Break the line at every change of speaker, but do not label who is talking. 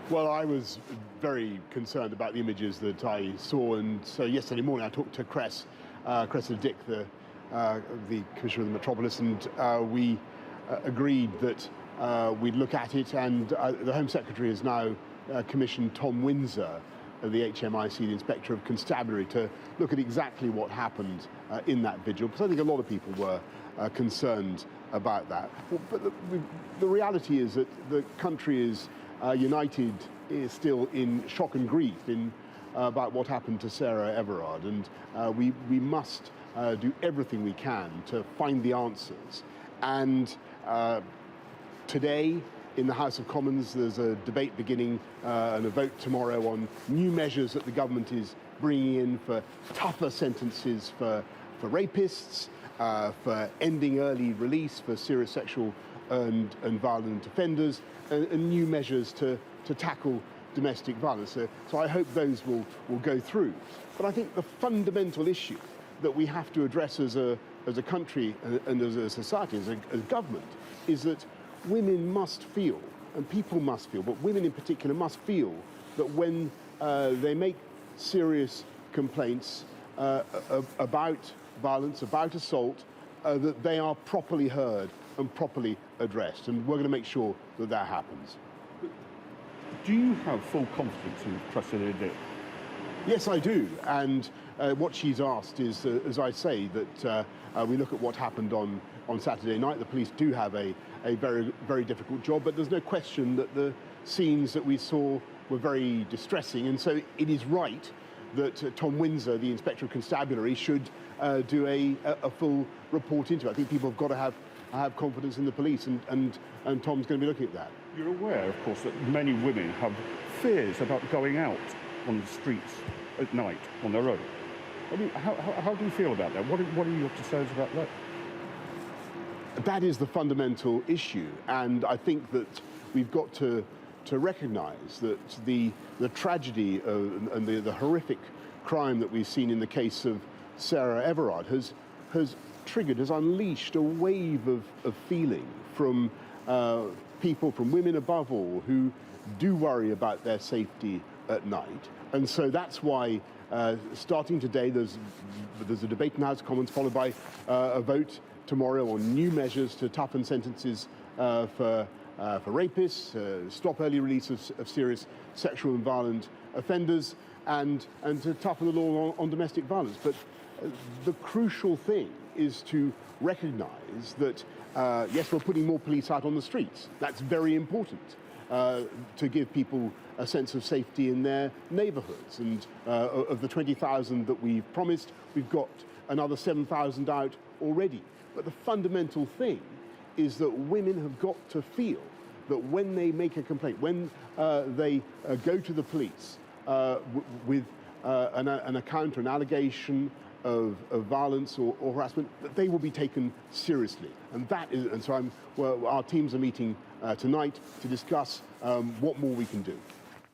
Well, I was very concerned about the images that I saw, and so yesterday morning I talked to Cressida Dick, the Commissioner of the Metropolis, and we agreed that we'd look at it, and the Home Secretary has now commissioned Tom Windsor of the HMIC, the Inspector of Constabulary, to look at exactly what happened in that vigil, because I think a lot of people were concerned about that. But the reality is that the country is united, is still in shock and grief about what happened to Sarah Everard, and we must do everything we can to find the answers. And today, in the House of Commons, there's a debate beginning and a vote tomorrow on new measures that the government is bringing in for tougher sentences for rapists, for ending early release for serious sexual and violent offenders, and new measures to tackle domestic violence. So I hope those will go through. But I think the fundamental issue that we have to address as a country and as a society, as a government, is that women must feel, and people must feel, but women in particular must feel that when they make serious complaints about violence, about assault, that they are properly heard and properly addressed. And we're going to make sure that that happens.
Do you have full confidence in Cressida Dick?
Yes, I do. And what she's asked is, as I say, that we look at what happened on Saturday night. The police do have a very, very difficult job, but there's no question that the scenes that we saw were very distressing. And so it is right that Tom Windsor, the Inspector of Constabulary, should do a full report into it. I think people have got to have confidence in the police, and Tom's going to be looking at that.
You're aware, of course, that many women have fears about going out on the streets at night on their own. I mean, how do you feel about that? What are your concerns about that?
That is the fundamental issue, and I think that we've got to recognise that the tragedy and the horrific crime that we've seen in the case of Sarah Everard has unleashed a wave of feeling from people, from women above all, who do worry about their safety at night. And so that's why, starting today, there's a debate in the House of Commons, followed by a vote tomorrow on new measures to toughen sentences for rapists, stop early release of serious sexual and violent offenders, and to toughen the law on domestic violence. But the crucial thing is to recognise that, yes, we're putting more police out on the streets. That's very important to give people a sense of safety in their neighbourhoods. And of the 20,000 that we've promised, we've got another 7,000 out already. But the fundamental thing is that women have got to feel that when they make a complaint, when they go to the police with an account or an allegation of violence or harassment, that they will be taken seriously. And so our teams are meeting tonight to discuss what more we can do.